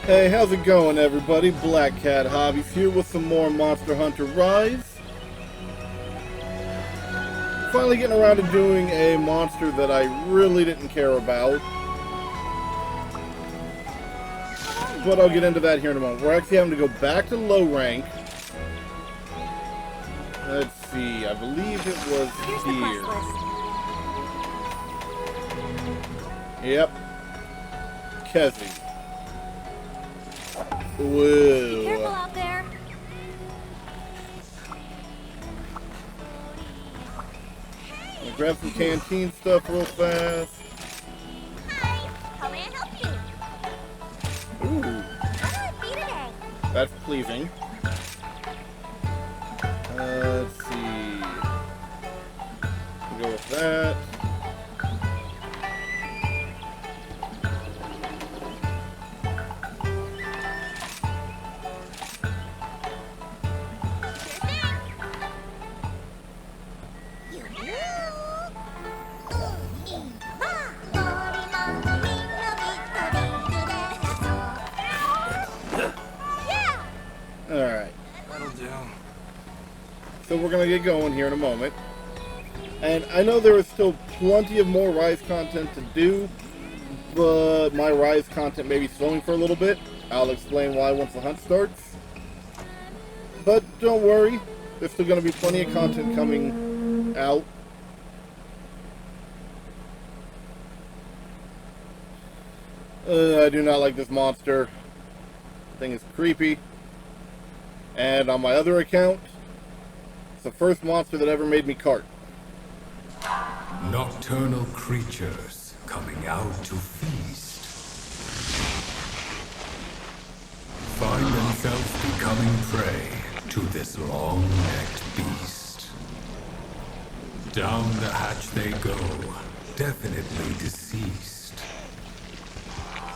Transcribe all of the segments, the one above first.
Hey, how's it going, everybody? Black Cat Hobbies here with some more Monster Hunter Rise. Finally getting around to doing a monster that I really didn't care about. But I'll get into that here in a moment. We're actually having to go back to low rank. Let's see, I believe it was here. Yep. Khezu. Whoa. Be careful out there. I'm gonna grab some canteen stuff real fast. Hi, how may I help you? Ooh, How do I be today? that's pleasing. Let's see. We'll go with that. Alright. That'll do. So we're gonna get going here in a moment. And I know there is still plenty of more Rise content to do, but my Rise content may be slowing for a little bit. I'll explain why once the hunt starts. But don't worry, there's still gonna be plenty of content coming out. I do not like this monster. The thing is creepy. And on my other account, it's the first monster that ever made me cart. Nocturnal creatures coming out to feast. Find themselves becoming prey to this long-necked beast. Down the hatch they go, definitely deceased.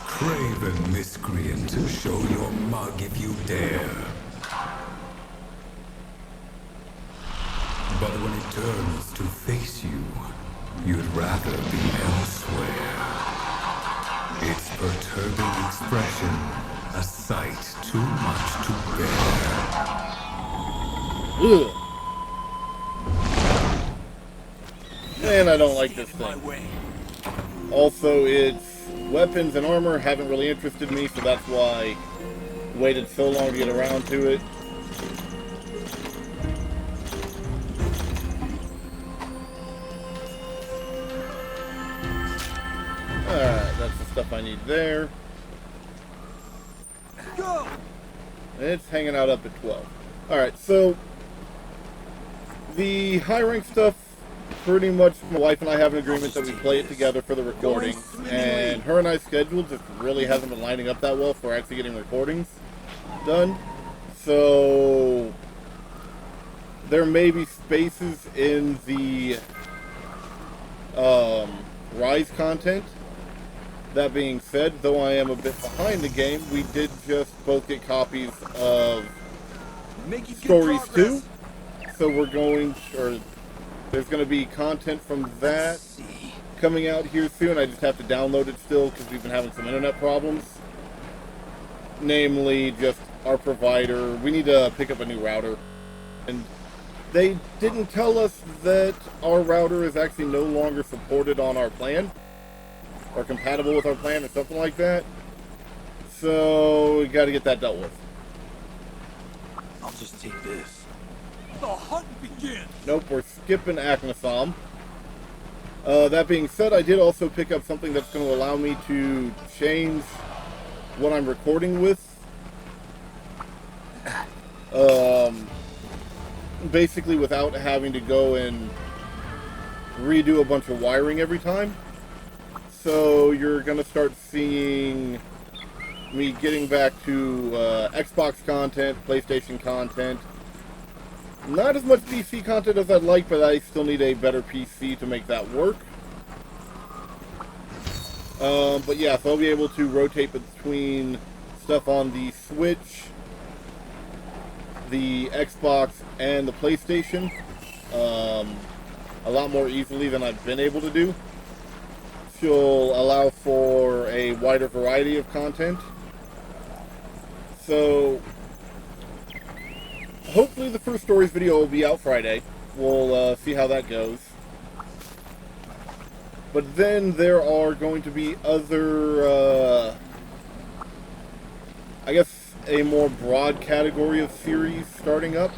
Craven miscreant, show your mug if you dare. But when it turns to face you, you'd rather be elsewhere. Its perturbing expression, a sight too much to bear. Ugh. Man, I don't like this thing. Also, its weapons and armor haven't really interested me, so that's why I waited so long to get around to it. Alright, that's the stuff I need there. Go! It's hanging out up at 12. Alright, so the high rank stuff, pretty much my wife and I have an agreement that we play it together for the recordings, and her and I's schedule just really hasn't been lining up that well for actually getting recordings done. So there may be spaces in the Rise content. That being said, though I am a bit behind the game, we did just both get copies of Stories 2. So we're going, or there's going to be content from that coming out here soon. I just have to download it still because we've been having some internet problems. Namely, just our provider. We need to pick up a new router. And they didn't tell us that our router is actually no longer supported on our plan, or compatible with our plan, or something like that. So we got to get that dealt with. I'll just take this. The hunt begins! Nope, we're skipping Aknasom. That being said, I did also pick up something that's going to allow me to change what I'm recording with. Basically without having to go and redo a bunch of wiring every time. So you're going to start seeing me getting back to Xbox content, PlayStation content. Not as much PC content as I'd like, but I still need a better PC to make that work. But yeah, so I'll be able to rotate between stuff on the Switch, the Xbox, and the PlayStation a lot more easily than I've been able to do. She'll allow for a wider variety of content. So, hopefully the first stories video will be out Friday. We'll see how that goes. But then there are going to be other, I guess, a more broad category of series starting up.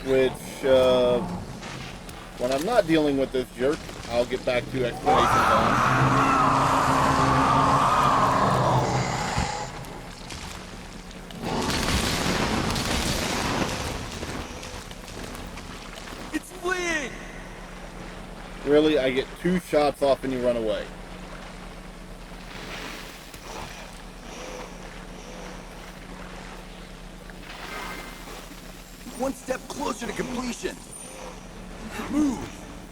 Which, when I'm not dealing with this jerk, I'll get back to explanations on. It's fleeing! Really, I get 2 shots off and you run away. One step closer to completion. Move!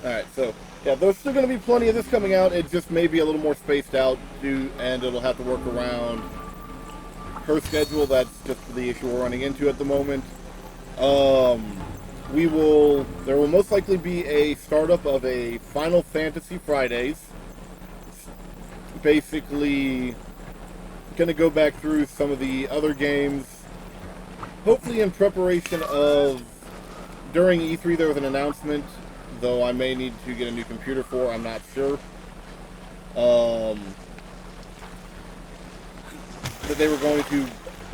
Alright, so, yeah, there's still going to be plenty of this coming out. It just may be a little more spaced out, and it'll have to work around her schedule. That's just the issue we're running into at the moment. There will most likely be a startup of a Final Fantasy Fridays. Basically, going to go back through some of the other games. Hopefully in preparation of, during E3 there was an announcement, though I may need to get a new computer for, I'm not sure, that they were going to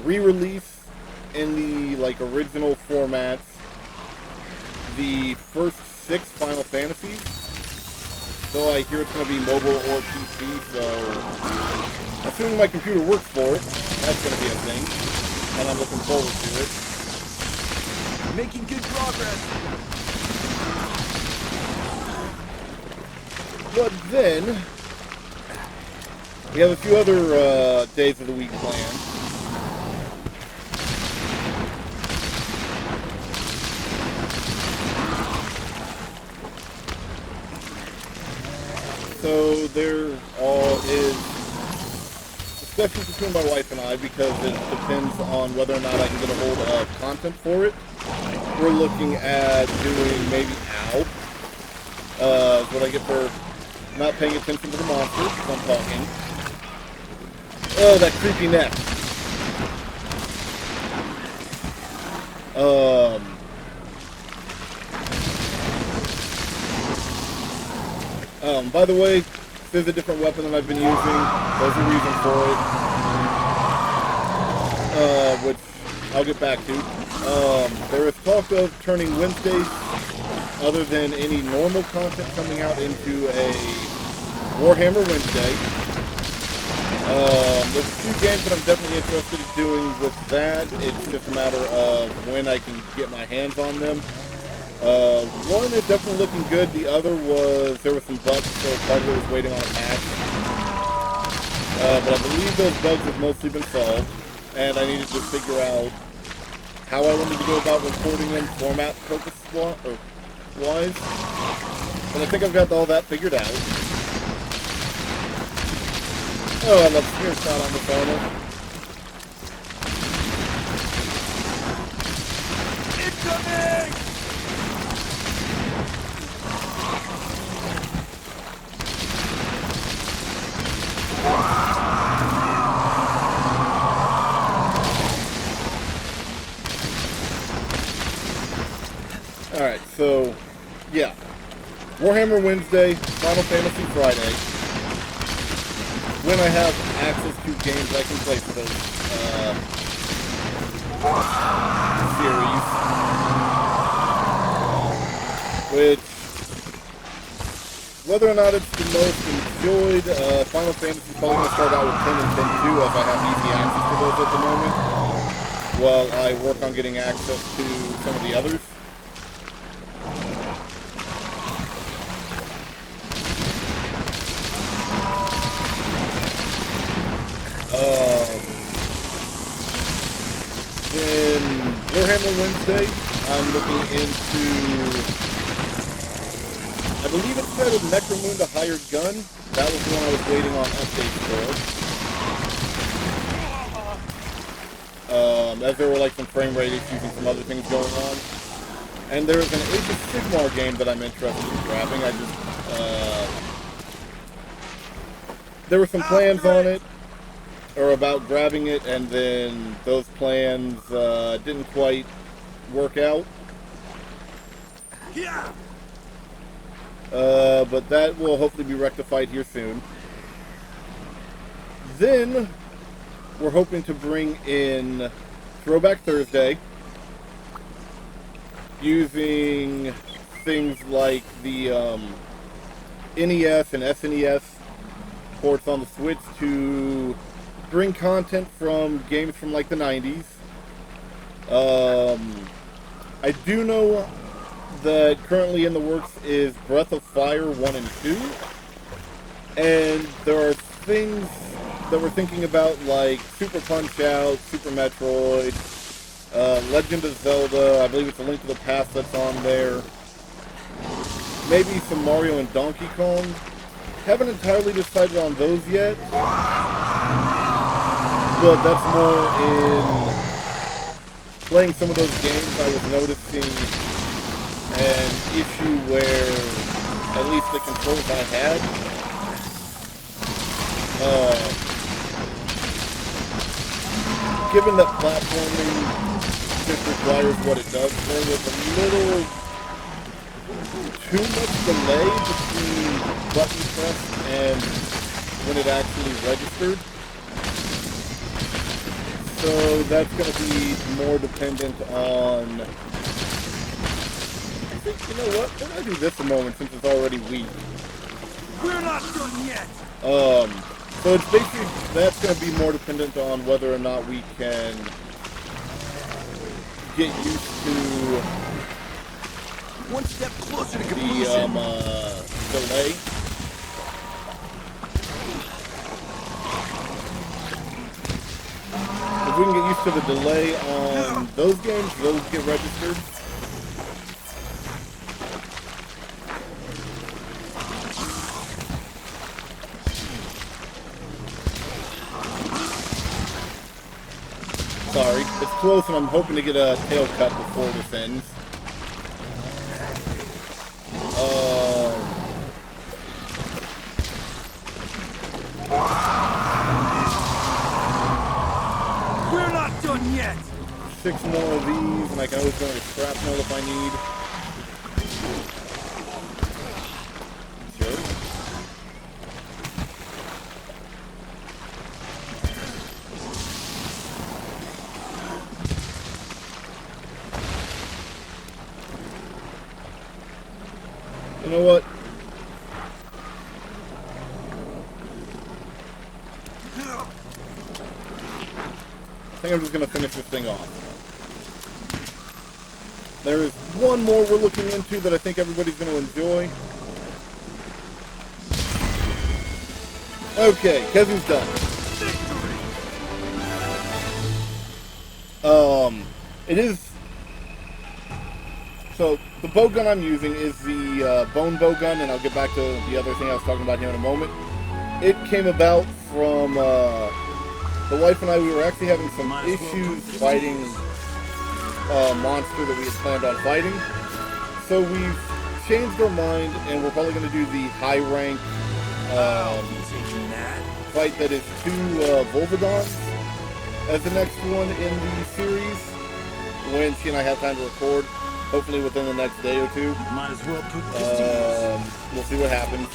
re-release in the, like, original formats the first 6 Final Fantasies. So I hear it's going to be mobile or PC, so assuming my computer works for it, that's going to be a thing, and I'm looking forward to it. Making good progress. But then, we have a few other days of the week planned. So there all is discussions between my wife and I, because it depends on whether or not I can get a hold of content for it. We're looking at doing maybe Ow. What I get for not paying attention to the monsters as I'm talking. Oh, that creepy neck. By the way, there's a different weapon that I've been using. There's a reason for it, which I'll get back to. There is talk of turning Wednesdays, other than any normal content, coming out into a Warhammer Wednesday. There's a few games that I'm definitely interested in doing with that. It's just a matter of when I can get my hands on them. One is definitely looking good. The other was, there were some bugs, so part of it was waiting on a patch. But I believe those bugs have mostly been solved, and I needed to figure out how I wanted to go about recording them format purpose-wise. And I think I've got all that figured out. Oh, I love Spear Shot on the phone. Incoming! Alright, so, yeah. Warhammer Wednesday, Final Fantasy Friday. When I have access to games I can play for those series. Which, whether or not it's the most enjoyed, Final Fantasy is probably going to start out with 10 and 10-2, as I have easy access to those at the moment, while I work on getting access to some of the others. Then Warhammer Wednesday, I'm looking into, I believe it said with Necromoon the Hired Gun. That was the one I was waiting on updates for. As there were like some frame rate issues and some other things going on. And there's an Age of Sigmar game that I'm interested in grabbing. There were some plans on it. or about grabbing it, and then those plans didn't quite work out. Yeah. But that will hopefully be rectified here soon. Then we're hoping to bring in Throwback Thursday using things like the NES and SNES ports on the Switch to bring content from games from like the 90s. I do know that currently in the works is Breath of Fire 1 and 2. And there are things that we're thinking about like Super Punch-Out, Super Metroid, Legend of Zelda, I believe it's A Link to the Past that's on there. Maybe some Mario and Donkey Kong. Haven't entirely decided on those yet. But that's more in playing some of those games. I was noticing an issue where at least the controls I had given that platforming just requires what it does, there was a little too much delay between button press and when it actually registered. So that's going to be more dependent on... You know what? Why don't I do this a moment since it's already weak? We're not done yet. So it's basically, that's going to be more dependent on whether or not we can get used to One step closer to the completion. delay. If we can get used to the delay on those games, those get registered. Sorry, it's close and I'm hoping to get a tail cut before this ends. We're not done yet. 6 more of these and I can always go into shrapnel if I need. Sure. You know what? I think I'm just going to finish this thing off. There is one more we're looking into that I think everybody's going to enjoy. Okay, Khezu's done. It is... So, the bow gun I'm using is the bone bow gun, and I'll get back to the other thing I was talking about here in a moment. It came about from the wife and I. We were actually having some issues fighting a monster that we had planned on fighting. So we've changed our mind, and we're probably going to do the high rank fight that is 2 Volvidons as the next one in the series when she and I have time to record. Hopefully within the next day or 2. Might as well put this to use. We'll see what happens.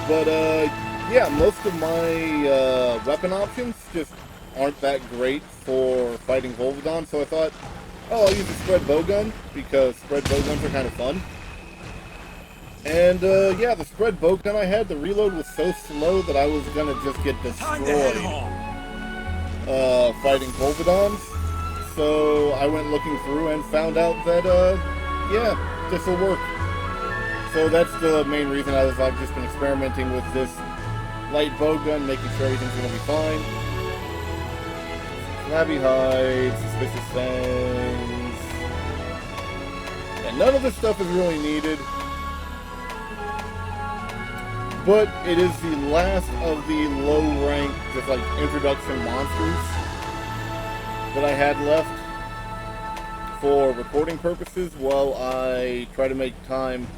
But yeah, most of my weapon options just aren't that great for fighting Volvidon, so I thought, oh, I'll use the spread bowgun because spread bowguns are kind of fun. And yeah, the spread bowgun I had, the reload was so slow that I was gonna just get destroyed fighting Volvidons. So I went looking through and found out that, yeah, this will work. So that's the main reason I've just been experimenting with this light bowgun, making sure everything's going to be fine. Flabby hide, suspicious things. And none of this stuff is really needed. But it is the last of the low rank, just like introduction monsters that I had left for recording purposes while I try to make time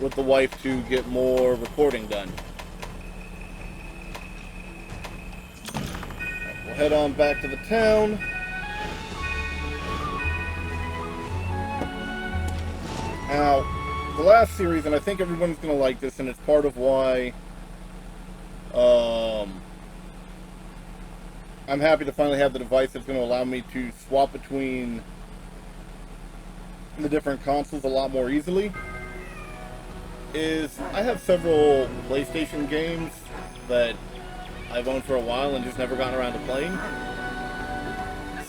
with the wife to get more recording done. head on back to the town. Now, the last series, and I think everyone's going to like this, and it's part of why I'm happy to finally have the device that's going to allow me to swap between the different consoles a lot more easily, is I have several PlayStation games that I've owned for a while and just never gotten around to playing.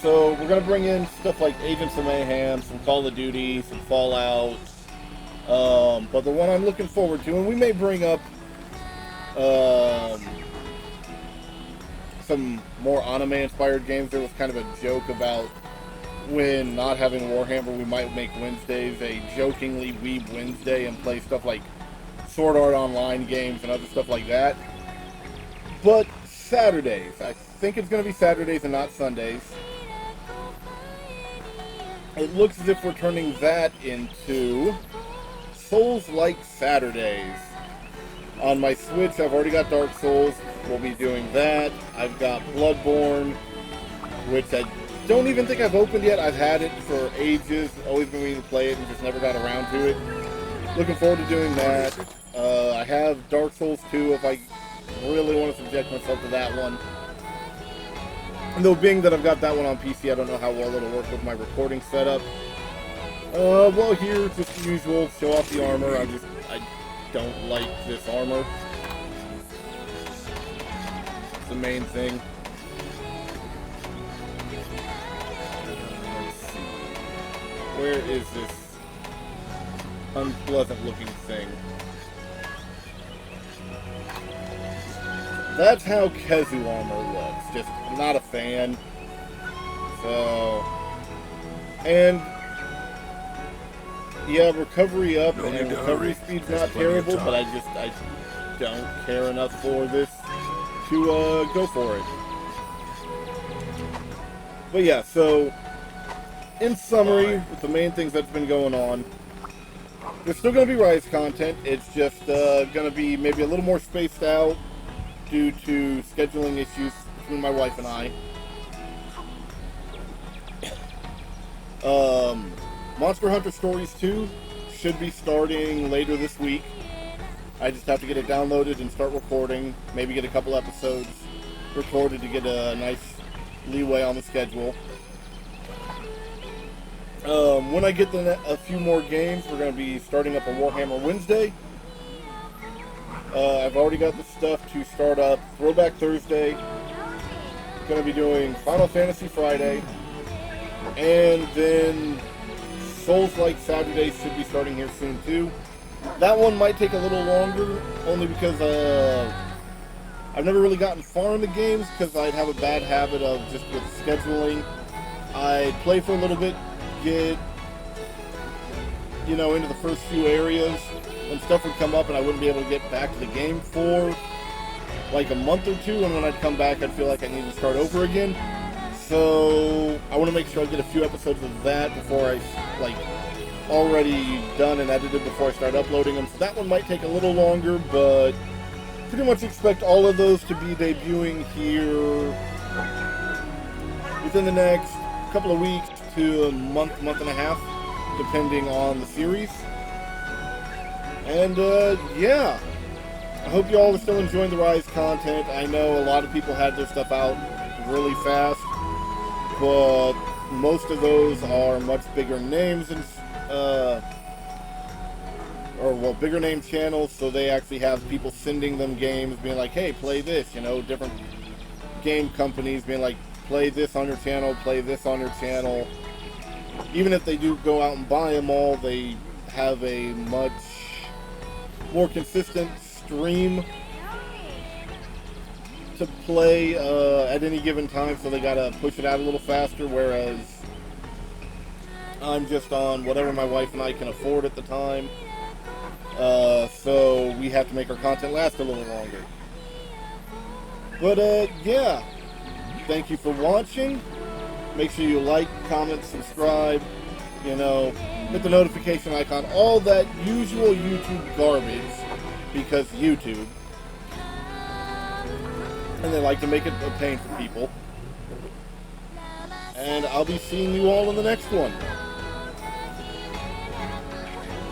So we're going to bring in stuff like Agents of Mayhem, some Call of Duty, some Fallout, but the one I'm looking forward to, and we may bring up some more anime-inspired games. There was kind of a joke about when not having Warhammer, we might make Wednesdays a jokingly Weeb Wednesday and play stuff like Sword Art Online games and other stuff like that. But Saturdays, I think it's going to be Saturdays and not Sundays. It looks as if we're turning that into Souls-like Saturdays. On my Switch, I've already got Dark Souls. We'll be doing that. I've got Bloodborne, which I don't even think I've opened yet. I've had it for ages, always been meaning to play it and just never got around to it. Looking forward to doing that. I have Dark Souls 2 if I really want to subject myself to that one. And though being that I've got that one on PC, I don't know how well it'll work with my recording setup. Well, here, just the usual, show off the armor. I don't like this armor. It's the main thing. Let's see. Where is this unpleasant looking thing? That's how Khezu armor looks. Just, I'm not a fan. So, and yeah, recovery up and recovery speed's not terrible, but I don't care enough for this to go for it. But yeah, so in summary, with the main things that's been going on, there's still going to be Rise content. It's just going to be maybe a little more spaced out due to scheduling issues between my wife and I. Monster Hunter Stories 2 should be starting later this week. I just have to get it downloaded and start recording. Maybe get a couple episodes recorded to get a nice leeway on the schedule. When I get a few more games, we're going to be starting up a Warhammer Wednesday. I've already got the stuff to start up Throwback Thursday. Going to be doing Final Fantasy Friday. And then Souls-like Saturdays should be starting here soon too. That one might take a little longer, only because I've never really gotten far in the games because I'd have a bad habit of just with scheduling. I'd play for a little bit, get into the first few areas, and stuff would come up and I wouldn't be able to get back to the game for like a month or two, and when I'd come back I'd feel like I needed to start over again. So I want to make sure I get a few episodes of that before I already done and edited before I start uploading them. So that one might take a little longer, but pretty much expect all of those to be debuting here within the next couple of weeks to a month and a half, depending on the series. And yeah, I hope you all are still enjoying the Rise content. I know a lot of people had their stuff out really fast, but most of those are much bigger names and bigger name channels, so they actually have people sending them games being like, hey, play this, different game companies being like, play this on your channel, play this on your channel. Even if they do go out and buy them all, they have a much more consistent stream to play at any given time, so they gotta push it out a little faster, whereas I'm just on whatever my wife and I can afford at the time, so we have to make our content last a little longer. But yeah, thank you for watching. Make sure you like, comment, subscribe, hit the notification icon, all that usual YouTube garbage, because YouTube. And they like to make it a pain for people. And I'll be seeing you all in the next one.